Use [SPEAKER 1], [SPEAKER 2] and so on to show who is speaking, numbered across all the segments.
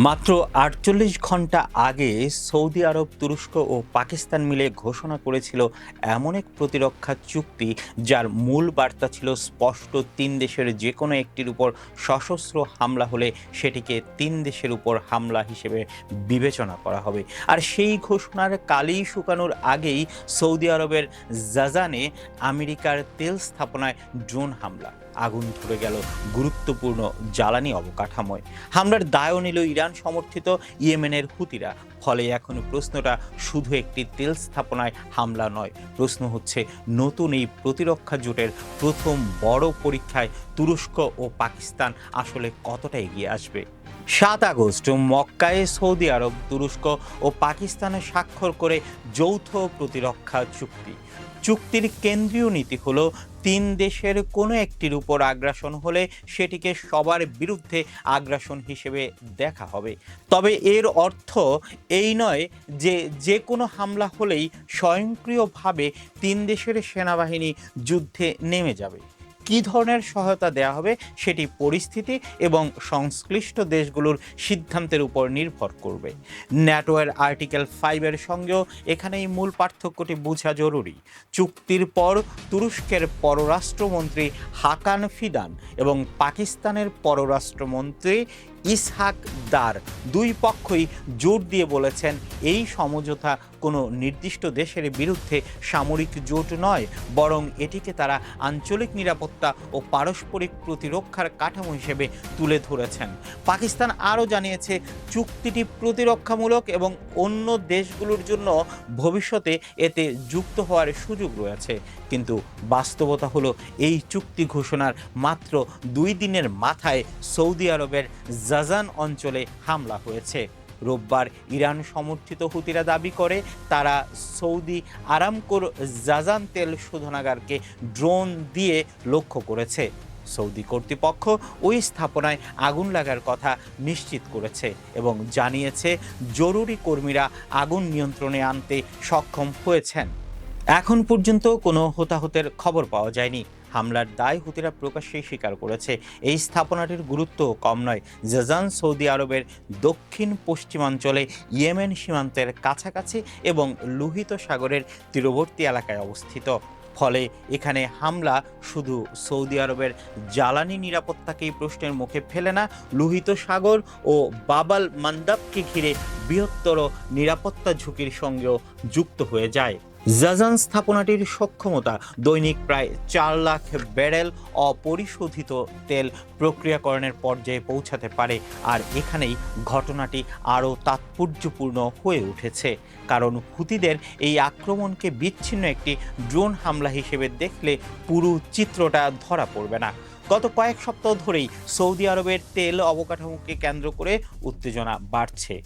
[SPEAKER 1] মাত্র ৪৮ ঘন্টা আগে সৌদি আরব, তুরস্ক ও পাকিস্তান মিলে ঘোষণা করেছিল এমন এক প্রতিরক্ষা চুক্তি যার মূল বার্তা ছিল স্পষ্ট: তিন দেশের যে কোনো একটির উপর সশস্ত্র হামলা হলে সেটিকে তিন দেশের উপর হামলা হিসেবে বিবেচনা করা হবে। আর সেই ঘোষণার কালি শুকানোর আগেই সৌদি আরবের জাজানে আমেরিকার তেল স্থাপনায় ড্রোন হামলা, আগুন ধরে গেল গুরুত্বপূর্ণ জ্বালানি অবকাঠামোয়। হামলার দায়ও নিল ইরান সমর্থিত ইয়েমেনের হুতিরা। ফলে এখন প্রশ্নটা শুধু একটি তেল স্থাপনায় হামলা নয়, প্রশ্ন হচ্ছে নতুন এই প্রতিরক্ষা জোটের প্রথম বড় পরীক্ষায় তুরস্ক ও পাকিস্তান আসলে কতটা এগিয়ে আসবে। ৭ আগস্ট মক্কায় সৌদি আরব, তুরস্ক ও পাকিস্তানে স্বাক্ষর করে যৌথ প্রতিরক্ষা চুক্তি। চুক্তির কেন্দ্রীয় নীতি হলো তিন দেশের কোনো একটির উপর আগ্রাসন হলে সেটিকে সবার বিরুদ্ধে আগ্রাসন হিসেবে দেখা হবে। তবে এর অর্থ এই নয় যে যে কোনো হামলা হলেই স্বয়ংক্রিয়ভাবে তিন দেশের সেনাবাহিনী যুদ্ধে নেমে যাবে। কী ধরনের সহায়তা দেওয়া হবে সেটি পরিস্থিতি এবং সংশ্লিষ্ট দেশগুলোর সিদ্ধান্তের উপর নির্ভর করবে। ন্যাটোর আর্টিকেল 5-এর সঙ্গেও এখানে এই মূল পার্থক্যটি বোঝা জরুরি। চুক্তির পর তুরস্কের পররাষ্ট্রমন্ত্রী হাকান ফিদান এবং পাকিস্তানের পররাষ্ট্রমন্ত্রী ইসহাক দার দুই পক্ষই জোর দিয়ে বলেছেন এই সমঝোতা কোনো নির্দিষ্ট দেশের বিরুদ্ধে সামরিক জোট নয়, বরং এটিকে তারা আঞ্চলিক নিরাপত্তা ও পারস্পরিক প্রতিরক্ষার কাঠামো হিসেবে তুলে ধরেছেন। পাকিস্তান আরও জানিয়েছে চুক্তিটি প্রতিরক্ষামূলক এবং অন্য দেশগুলোর জন্য ভবিষ্যতে এতে যুক্ত হওয়ার সুযোগ রয়েছে। কিন্তু বাস্তবতা হলো এই চুক্তি ঘোষণার মাত্র 2 দিনের মাথায় সৌদি আরবের জাজান অঞ্চলে হামলা হয়েছে। রোববার ইরান সমর্থিত হুতিরা দাবি করে তারা সৌদি আরামকোর জাজান তেল শোধনাগারকে ড্রোন দিয়ে লক্ষ্য করেছে। সৌদি কর্তৃপক্ষ ওই স্থাপনায় আগুন লাগার কথা নিশ্চিত করেছে এবং জানিয়েছে জরুরি কর্মীরা আগুন নিয়ন্ত্রণে আনতে সক্ষম হয়েছেন। এখন পর্যন্ত কোনো হতাহতের খবর পাওয়া যায়নি। হামলার দায় হুতিরা প্রকাশ্যেই স্বীকার করেছে। এই স্থাপনাটির গুরুত্ব কম নয়। জাজান সৌদি আরবের দক্ষিণ পশ্চিমাঞ্চলে ইয়েমেন সীমান্তের কাছাকাছি এবং লোহিত সাগরের তীরবর্তী এলাকায় অবস্থিত। ফলে এখানে হামলা শুধু সৌদি আরবের জ্বালানি নিরাপত্তাকেই প্রশ্নের মুখে ফেলে না, লোহিত সাগর ও বাবাল মান্দাবকে ঘিরে বৃহত্তর নিরাপত্তা ঝুঁকির সঙ্গেও যুক্ত হয়ে যায়। জাজান স্থাপনাটির সক্ষমতা দৈনিক প্রায় 4 লাখ ব্যারেল অপরিশোধিত তেল প্রক্রিয়াকরণের পর্যায়ে পৌঁছাতে পারে। আর এখানেই ঘটনাটি আরও তাৎপর্যপূর্ণ হয়ে উঠেছে, কারণ হুতিদের এই আক্রমণকে বিচ্ছিন্ন একটি ড্রোন হামলা হিসেবে দেখলে পুরো চিত্রটা ধরা পড়বে না। গত কয়েক সপ্তাহ ধরেই সৌদি আরবের তেল অবকাঠামোকে কেন্দ্র করে উত্তেজনা বাড়ছে।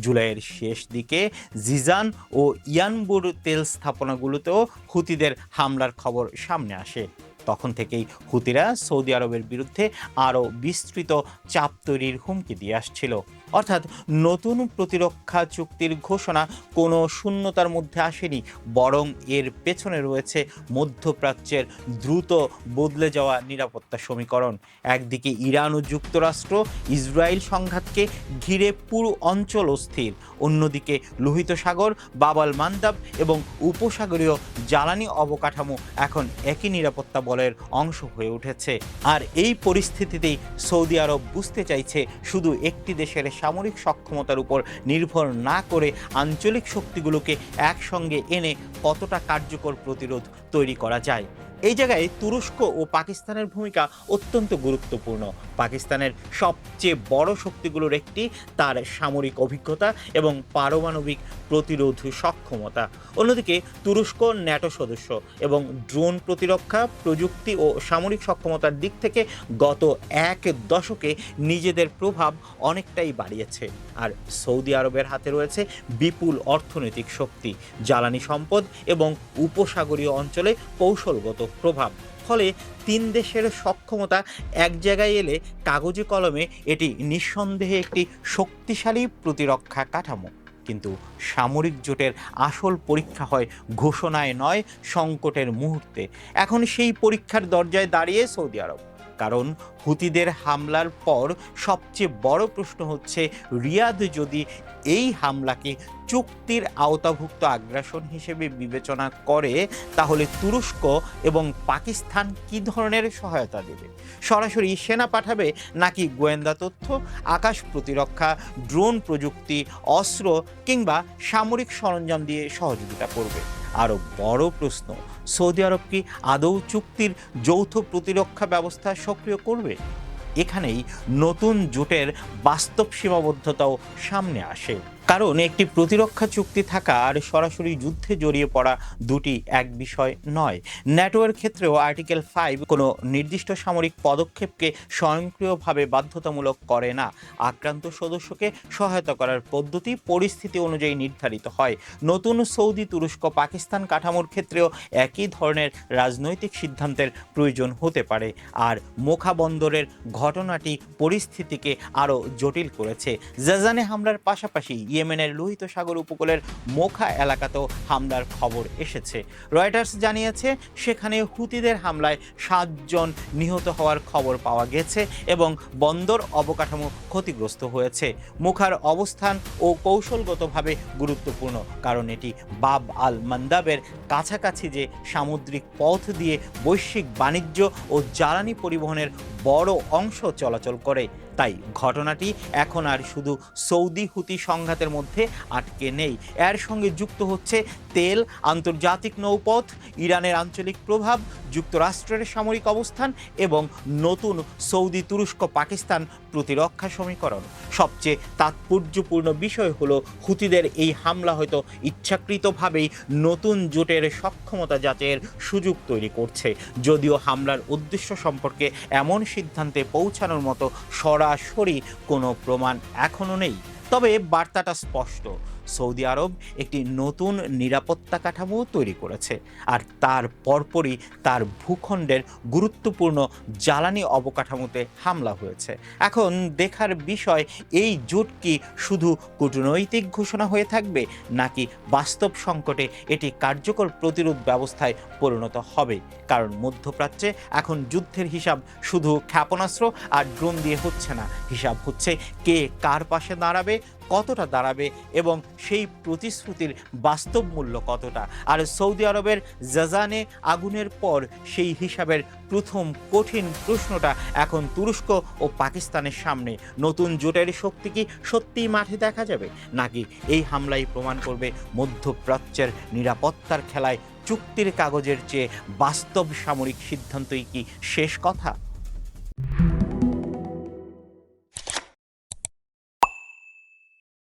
[SPEAKER 1] জুলাইয়ের শেষ দিকে জিজান ও ইয়ানবুর তেল স্থাপনাগুলোতেও হুতিদের হামলার খবর সামনে আসে। তখন থেকেই হুতিরা সৌদি আরবের বিরুদ্ধে আরও বিস্তৃত চাপ তৈরির হুমকি দিয়ে আসছিল। অর্থাৎ নতুন প্রতিরক্ষা চুক্তির ঘোষণা কোনো শূন্যতার মধ্যে আসেনি, বরং এর পেছনে রয়েছে মধ্যপ্রাচ্যের দ্রুত বদলে যাওয়া নিরাপত্তা সমীকরণ। একদিকে ইরান ও যুক্তরাষ্ট্র ইসরায়েল সংঘাতকে ঘিরে পুরো অঞ্চল অস্থির, অন্যদিকে লোহিত সাগর, বাবাল মান্দাব এবং উপসাগরীয় জ্বালানি অবকাঠামো এখন একই নিরাপত্তা বলের অংশ হয়ে উঠেছে। আর এই পরিস্থিতিতেই সৌদি আরব বুঝতে চাইছে শুধু একটি দেশের সামরিক সক্ষমতার উপর নির্ভর না করে আঞ্চলিক শক্তিগুলোকে একসঙ্গে এনে কতটা কার্যকর প্রতিরোধ তৈরি করা যায়। এই জায়গায় তুরস্ক ও পাকিস্তানের ভূমিকা অত্যন্ত গুরুত্বপূর্ণ। পাকিস্তানের সবচেয়ে বড় শক্তিগুলোর একটি তার সামরিক অভিজ্ঞতা এবং পারমাণবিক প্রতিরোধ সক্ষমতা। অন্যদিকে তুরস্ক ন্যাটো সদস্য এবং ড্রোন প্রতিরক্ষা প্রযুক্তি ও সামরিক সক্ষমতার দিক থেকে গত 1 দশকে নিজেদের প্রভাব অনেকটাই বাড়িয়েছে। আর সৌদি আরবের হাতে রয়েছে বিপুল অর্থনৈতিক শক্তি, জ্বালানি সম্পদ এবং উপসাগরীয় অঞ্চলে কৌশলগত প্রভাব। ফলে তিন দেশের সক্ষমতা এক জায়গায় এলে কাগজে কলমে এটি নিঃসন্দেহে একটি শক্তিশালী প্রতিরক্ষা কাঠামো। কিন্তু সামরিক জোটের আসল পরীক্ষা হয় ঘোষণায় নয়, সংকটের মুহূর্তে। এখন সেই পরীক্ষার দরজায় দাঁড়িয়ে সৌদি আরব। কারণ হুতিদের হামলার পর সবচেয়ে বড় প্রশ্ন হচ্ছে, রিয়াদ যদি এই হামলাকে চুক্তির আওতাভুক্ত আগ্রাসন হিসেবে বিবেচনা করে, তাহলে তুরস্ক এবং পাকিস্তান কী ধরনের সহায়তা দেবে? সরাসরি সেনা পাঠাবে, নাকি গোয়েন্দা তথ্য, আকাশ প্রতিরক্ষা, ড্রোন প্রযুক্তি, অস্ত্র কিংবা সামরিক সরঞ্জাম দিয়ে সহযোগিতা করবে? আরও বড় প্রশ্ন, সৌদি আরব কি আদৌ চুক্তির যৌথ প্রতিরক্ষা ব্যবস্থা সক্রিয় করবে? এখানেই নতুন জোটের বাস্তব সীমাবদ্ধতাও সামনে আসে। কারণ একটি প্রতিরক্ষা চুক্তি থাকা আর সরাসরি যুদ্ধে জড়িয়ে পড়া দুটি এক বিষয় নয়। ন্যাটোর ক্ষেত্রেও আর্টিকেল 5 কোনো নির্দিষ্ট সামরিক পদক্ষেপকে স্বয়ংক্রিয়ভাবে বাধ্যতামূলক করে না। আক্রান্ত সদস্যকে সহায়তা করার পদ্ধতি পরিস্থিতি অনুযায়ী নির্ধারিত হয়। নতুন সৌদি তুরস্ক পাকিস্তান কাঠামোর ক্ষেত্রেও একই ধরনের রাজনৈতিক সিদ্ধান্তের প্রয়োজন হতে পারে। আর মোখা বন্দরের ঘটনাটি পরিস্থিতিকে আরও জটিল করেছে। জাজানে হামলার পাশাপাশি ইয়েমেনের লোহিত সাগর উপকূলের মোখা এলাকাতেও হামলার খবর এসেছে। রয়টার্স জানিয়েছে, সেখানে হুতিদের হামলায় 7 জন নিহত হওয়ার খবর পাওয়া গেছে এবং বন্দর অবকাঠামো ক্ষতিগ্রস্ত হয়েছে। মোখার অবস্থান ও কৌশলগতভাবে গুরুত্বপূর্ণ, কারণ এটি বাব আল মান্দাবের কাছাকাছি, যে সামুদ্রিক পথ দিয়ে বৈশ্বিক বাণিজ্য ও জ্বালানি পরিবহনের বড় অংশ চলাচল করে। তাই ঘটনাটি এখন আর শুধু সৌদি হুতি সংঘাতের মধ্যে আটকে নেই, এর সঙ্গে যুক্ত হচ্ছে তেল, আন্তর্জাতিক নৌপথ, ইরানের আঞ্চলিক প্রভাব, যুক্তরাষ্ট্রের সামরিক অবস্থান এবং নতুন সৌদি তুরস্ক পাকিস্তান প্রতিরক্ষা সমীকরণ। সবচেয়ে তাৎপর্যপূর্ণ বিষয় হলো, হুতিদের এই হামলা হয়তো ইচ্ছাকৃতভাবেই নতুন জোটের সক্ষমতা যাচাইয়ের সুযোগ তৈরি করছে। যদিও হামলার উদ্দেশ্য সম্পর্কে এমন সিদ্ধান্তে পৌঁছানোর মতো সরাসরি কোনো প্রমাণ এখনও নেই, তবে বার্তাটা স্পষ্ট। সৌদি আরব একটি নতুন নিরাপত্তা কাঠামো তৈরি করেছে, আর তার পরপরই তার ভূখণ্ডের গুরুত্বপূর্ণ জ্বালানি অবকাঠামোতে হামলা হয়েছে। এখন দেখার বিষয়, এই জোট কি শুধু কূটনৈতিক ঘোষণা হয়ে থাকবে, নাকি বাস্তব সংকটে এটি কার্যকর প্রতিরোধ ব্যবস্থায় পরিণত হবে? কারণ মধ্যপ্রাচ্যে এখন যুদ্ধের হিসাব শুধু ক্ষেপণাস্ত্র আর ড্রোন দিয়ে হচ্ছে না, হিসাব হচ্ছে কে কার পাশে দাঁড়াবে, কতটা দাঁড়াবে এবং সেই প্রতিশ্রুতির বাস্তব মূল্য কতটা। আর সৌদি আরবের জাজানে আগুনের পর সেই হিসাবের প্রথম কঠিন প্রশ্নটা এখন তুরস্ক ও পাকিস্তানের সামনে। নতুন জোটের শক্তি কি সত্যিই মাঠে দেখা যাবে, নাকি এই হামলাই প্রমাণ করবে মধ্যপ্রাচ্যের নিরাপত্তার খেলায় চুক্তির কাগজের চেয়ে বাস্তব সামরিক সিদ্ধান্তই কি শেষ কথা?